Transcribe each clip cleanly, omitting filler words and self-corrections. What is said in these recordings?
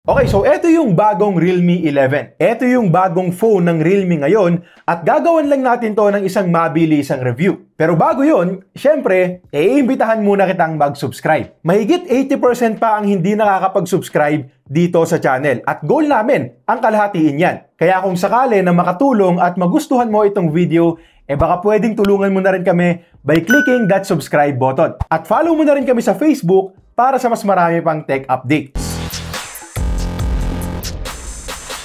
Okay, so ito yung bagong Realme 11. Ito yung bagong phone ng Realme ngayon at gagawan lang natin to ng isang mabilisang review. Pero bago yun, syempre, iimbitahan muna kitang mag-subscribe. Mahigit 80% pa ang hindi nakakapag-subscribe dito sa channel at goal namin ang kalahatiin yan. Kaya kung sakali na makatulong at magustuhan mo itong video, baka pwedeng tulungan mo na rin kami by clicking that subscribe button. At follow mo na rin kami sa Facebook para sa mas marami pang tech updates.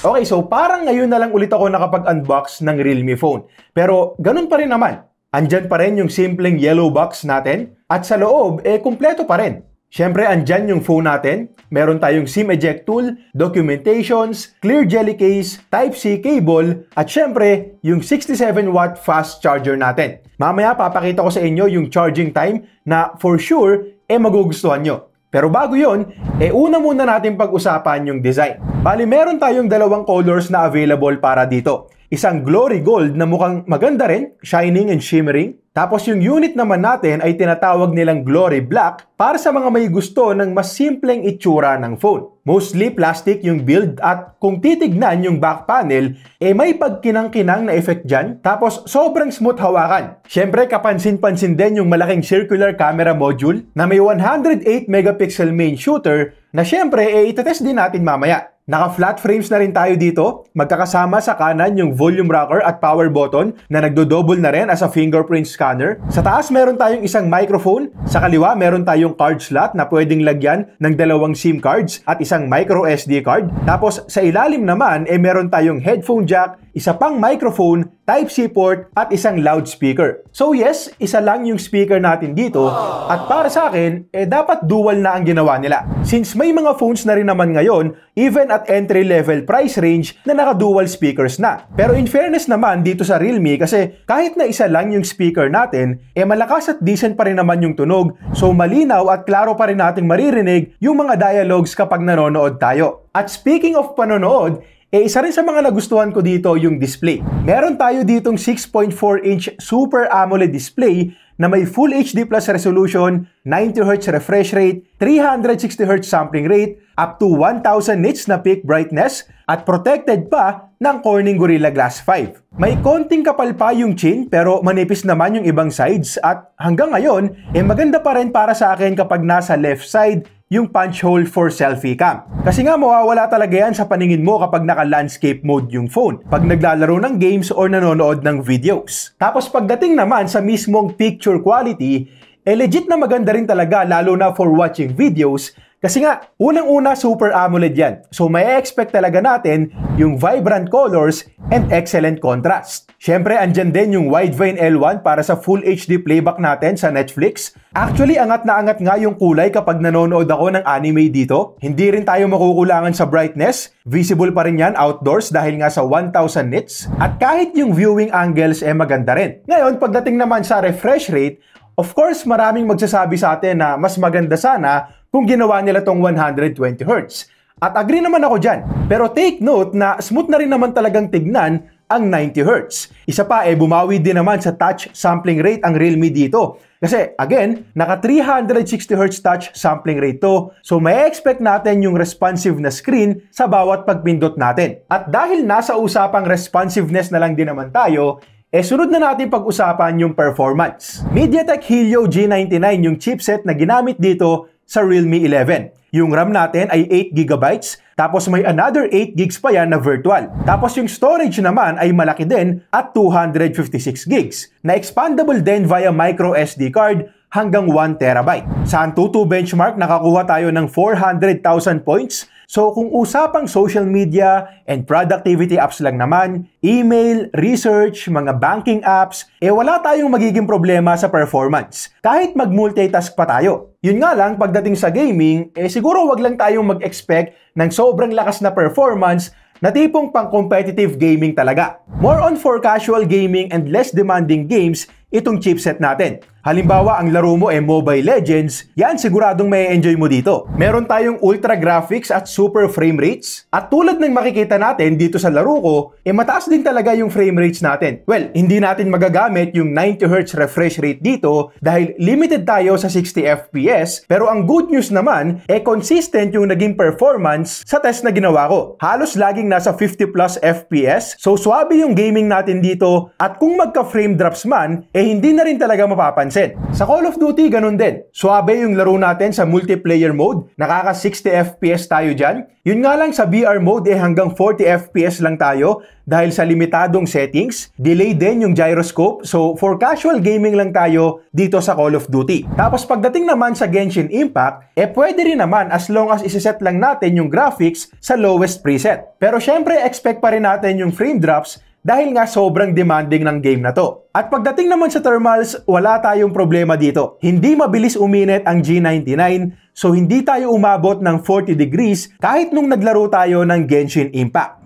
Okay, so parang ngayon na lang ulit ako nakapag-unbox ng Realme phone. Pero ganun pa rin naman. Andyan pa rin yung simpleng yellow box natin at sa loob, kumpleto pa rin. Siyempre, andyan yung phone natin. Meron tayong SIM eject tool, documentations, clear jelly case, Type-C cable, at siyempre, yung 67-watt fast charger natin. Mamaya, papakita ko sa inyo yung charging time na for sure, magugustuhan nyo. Pero bago yun, una muna natin pag-usapan yung design. Bali, meron tayong dalawang colors na available para dito. Isang glory gold na mukhang maganda rin, shining and shimmering. Tapos yung unit naman natin ay tinatawag nilang glory black para sa mga may gusto ng mas simpleng itsura ng phone. Mostly plastic yung build at kung titignan yung back panel, may pagkinang-kinang na effect dyan. Tapos sobrang smooth hawakan. Siyempre kapansin-pansin din yung malaking circular camera module na may 108 megapixel main shooter na siyempre itetest din natin mamaya. Naka-flat frames na rin tayo dito. Magkakasama sa kanan yung volume rocker at power button na nagdo-double na rin as a fingerprint scanner. Sa taas meron tayong isang microphone. Sa kaliwa meron tayong card slot na pwedeng lagyan ng dalawang SIM cards at isang micro SD card. Tapos sa ilalim naman meron tayong headphone jack, isa pang microphone, Type-C port at isang loudspeaker. So yes, isa lang yung speaker natin dito at para sa akin, dapat dual na ang ginawa nila. Since may mga phones na rin naman ngayon, even at entry-level price range na naka-dual speakers na. Pero in fairness naman dito sa Realme kasi kahit na isa lang yung speaker natin, malakas at decent pa rin naman yung tunog. So malinaw at klaro pa rin nating maririnig yung mga dialogues kapag nanonood tayo. At speaking of panonood, isa rin sa mga nagustuhan ko dito yung display. Meron tayo ditong 6.4-inch Super AMOLED display na may Full HD Plus resolution, 90Hz refresh rate, 360Hz sampling rate, up to 1000 nits na peak brightness, at protected pa ng Corning Gorilla Glass 5. May konting kapal pa yung chin pero manipis naman yung ibang sides at hanggang ngayon, maganda pa rin para sa akin kapag nasa left side yung punch hole for selfie cam. Kasi nga mawawala talaga yan sa paningin mo kapag naka-landscape mode yung phone, pag naglalaro ng games or nanonood ng videos. Tapos pagdating naman sa mismong picture quality, legit na maganda rin talaga lalo na for watching videos. Kasi nga, unang-una Super AMOLED yan. So may expect talaga natin yung vibrant colors and excellent contrast. Siyempre, andyan din yung Widevine L1 para sa Full HD playback natin sa Netflix. Actually, angat na angat nga yung kulay kapag nanonood ako ng anime dito. Hindi rin tayo makukulangan sa brightness. Visible pa rin yan outdoors dahil nga sa 1000 nits. At kahit yung viewing angles maganda rin. Ngayon, pagdating naman sa refresh rate, of course, maraming magsasabi sa atin na mas maganda sana kung ginawa nila tong 120Hz. At agree naman ako dyan. Pero take note na smooth na rin naman talagang tignan ang 90Hz. Isa pa, bumawi din naman sa touch sampling rate ang Realme dito. Kasi, again, naka 360Hz touch sampling rate to. So, may expect natin yung responsive na screen sa bawat pagpindot natin. At dahil nasa usapang responsiveness na lang din naman tayo, sunod na natin pag-usapan yung performance. MediaTek Helio G99 yung chipset na ginamit dito sa Realme 11. Yung RAM natin ay 8GB, tapos may another 8GB pa yan na virtual. Tapos yung storage naman ay malaki din at 256GB, na expandable din via micro SD card hanggang 1TB. Sa Antutu benchmark, nakakuha tayo ng 400,000 points. So kung usapang social media and productivity apps lang naman, email, research, mga banking apps, wala tayong magiging problema sa performance. Kahit mag-multitask pa tayo. Yun nga lang, pagdating sa gaming, siguro wag lang tayong mag-expect ng sobrang lakas na performance na tipong pang-competitive gaming talaga. More on for casual gaming and less demanding games itong chipset natin. Halimbawa, ang laro mo Mobile Legends, yan siguradong may enjoy mo dito. Meron tayong ultra graphics at super frame rates. At tulad ng makikita natin dito sa laro ko, mataas din talaga yung frame rates natin. Well, hindi natin magagamit yung 90Hz refresh rate dito dahil limited tayo sa 60 FPS. Pero ang good news naman, consistent yung naging performance sa test na ginawa ko. Halos laging nasa 50 plus FPS. So, swabe yung gaming natin dito. At kung magka-frame drops man, hindi na rin talaga mapapansin. Sa Call of Duty, ganun din. Swabe yung laro natin sa multiplayer mode. Nakaka 60 FPS tayo dyan. Yun nga lang sa VR mode, hanggang 40 FPS lang tayo dahil sa limitadong settings. Delay din yung gyroscope. So, for casual gaming lang tayo dito sa Call of Duty. Tapos pagdating naman sa Genshin Impact, pwede rin naman as long as isiset lang natin yung graphics sa lowest preset. Pero syempre, expect pa rin natin yung frame drops dahil nga sobrang demanding ng game na to. At pagdating naman sa thermals, wala tayong problema dito. Hindi mabilis uminit ang G99, so hindi tayo umabot ng 40 degrees kahit nung naglaro tayo ng Genshin Impact.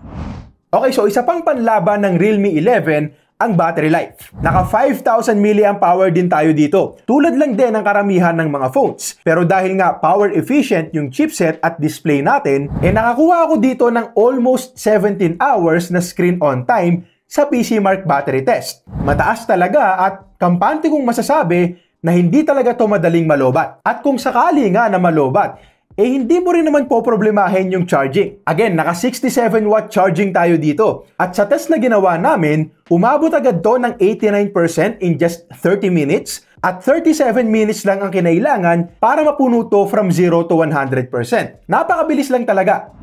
Okay, so isa pang panlaban ng Realme 11, ang battery life. Naka 5,000 mAh din tayo dito. Tulad lang din ng karamihan ng mga phones. Pero dahil nga power efficient yung chipset at display natin, nakakuha ako dito ng almost 17 hours na screen on time sa PCMark battery test. Mataas talaga at kampante kong masasabi na hindi talaga to madaling malobat. At kung sakali nga na malobat, hindi mo rin naman poproblemahin yung charging. Again, naka 67 watt charging tayo dito. At sa test na ginawa namin, umabot agad to ng 89% in just 30 minutes at 37 minutes lang ang kinailangan para mapuno to from 0 to 100%. Napakabilis lang talaga.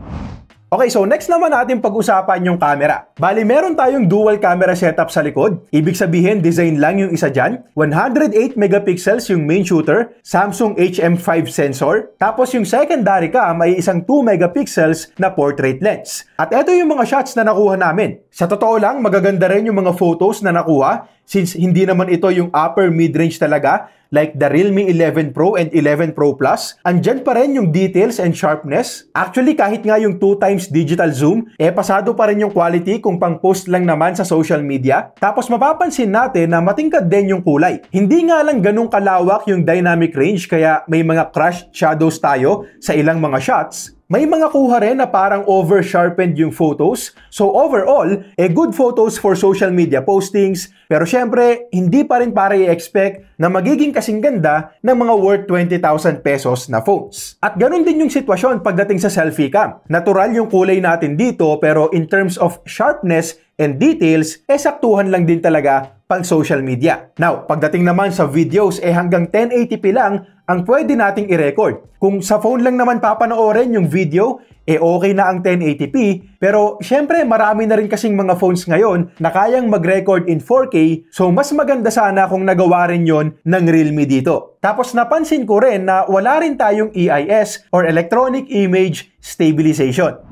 Okay, so next naman natin pag-usapan yung camera. Bali, meron tayong dual camera setup sa likod. Ibig sabihin, design lang yung isa dyan. 108 megapixels yung main shooter, Samsung HM5 sensor. Tapos yung secondary cam ay isang 2 megapixels na portrait lens. At ito yung mga shots na nakuha namin. Sa totoo lang, magaganda rin yung mga photos na nakuha since hindi naman ito yung upper mid-range talaga like the Realme 11 Pro and 11 Pro Plus. Andyan pa rin yung details and sharpness. Actually, kahit nga yung 2x digital zoom, pasado pa rin yung quality kung pang-post lang naman sa social media. Tapos mapapansin natin na matingkad din yung kulay. Hindi nga lang ganun kalawak yung dynamic range kaya may mga crushed shadows tayo sa ilang mga shots. May mga kuha rin na parang over-sharpened yung photos. So overall, good photos for social media postings. Pero syempre, hindi pa rin para i-expect na magiging kasing ganda ng mga worth 20,000 pesos na phones. At ganun din yung sitwasyon pagdating sa selfie cam. Natural yung kulay natin dito pero in terms of sharpness and details, saktuhan lang din talaga pang social media. Now, pagdating naman sa videos, hanggang 1080p lang ang pwede nating i-record. Kung sa phone lang naman papanoorin yung video, okay na ang 1080p. Pero syempre, marami na rin kasing mga phones ngayon na kayang mag-record in 4K. So, mas maganda sana kung nagawa rin yon ng Realme dito. Tapos napansin ko rin na wala rin tayong EIS or Electronic Image Stabilization.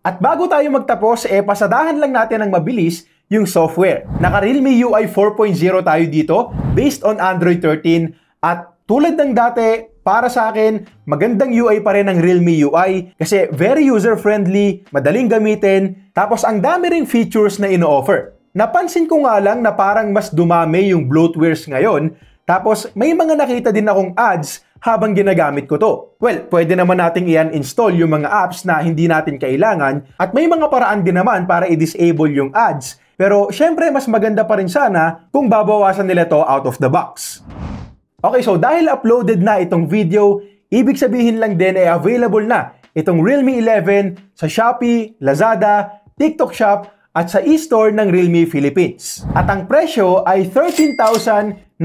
At bago tayo magtapos, pasadahan lang natin ng mabilis yung software. Naka Realme UI 4.0 tayo dito based on Android 13 at tulad ng dati, para sa akin, magandang UI pa rin ng Realme UI kasi very user-friendly, madaling gamitin, tapos ang dami ring features na ino-offer. Napansin ko nga lang na parang mas dumami yung bloatwares ngayon, tapos may mga nakita din akong ads habang ginagamit ko to. Well, pwede naman nating i-uninstall yung mga apps na hindi natin kailangan at may mga paraan din naman para i-disable yung ads. Pero syempre, mas maganda pa rin sana kung babawasan nila to out of the box. Okay, so dahil uploaded na itong video, ibig sabihin lang din available na itong Realme 11 sa Shopee, Lazada, TikTok Shop at sa e-store ng Realme Philippines. At ang presyo ay 13,999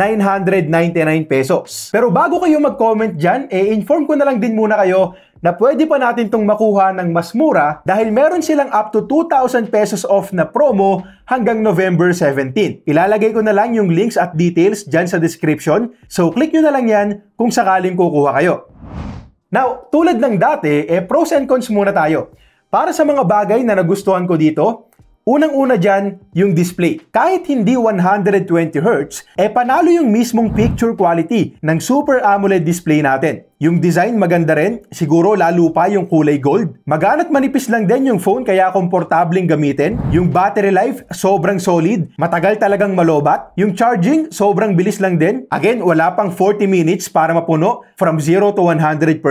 pesos. Pero bago kayo mag-comment dyan, inform ko na lang din muna kayo na pwede pa natin itong makuha ng mas mura dahil meron silang up to 2,000 pesos off na promo hanggang November 17. Ilalagay ko na lang yung links at details dyan sa description, so click nyo na lang yan kung sakaling kukuha kayo. Now, tulad ng dati, pros and cons muna tayo. Para sa mga bagay na nagustuhan ko dito, unang-una dyan, yung display. Kahit hindi 120Hz, panalo yung mismong picture quality ng Super AMOLED display natin. Yung design maganda rin, siguro lalo pa yung kulay gold. Magaan at manipis lang din yung phone kaya komportabling gamitin. Yung battery life, sobrang solid. Matagal talagang malobat. Yung charging, sobrang bilis lang din. Again, wala pang 40 minutes para mapuno from 0 to 100%.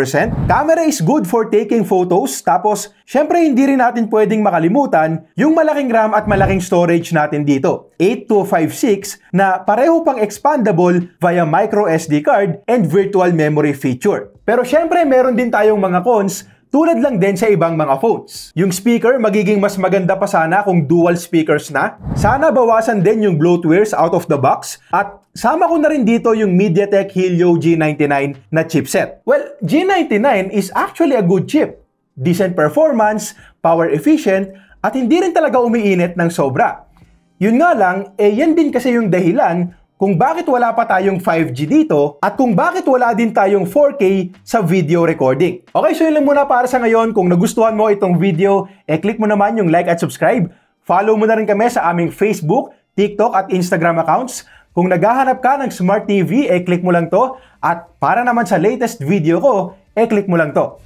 Camera is good for taking photos. Tapos, syempre hindi rin natin pwedeng makalimutan yung malaking RAM at malaking storage natin dito. 8256 na pareho pang expandable via micro SD card and virtual memory feature. Pero syempre meron din tayong mga cons tulad lang din sa ibang mga phones. Yung speaker magiging mas maganda pa sana kung dual speakers na. Sana bawasan din yung bloatwares out of the box at sama ko na rin dito yung MediaTek Helio G99 na chipset. Well, G99 is actually a good chip. Decent performance, power efficient, at hindi rin talaga umiinit ng sobra. Yun nga lang, yan din kasi yung dahilan kung bakit wala pa tayong 5G dito at kung bakit wala din tayong 4K sa video recording. Okay, so yun lang muna para sa ngayon. Kung nagustuhan mo itong video, click mo naman yung like at subscribe. Follow mo na rin kami sa aming Facebook, TikTok at Instagram accounts. Kung naghahanap ka ng Smart TV, click mo lang to. At para naman sa latest video ko, click mo lang to.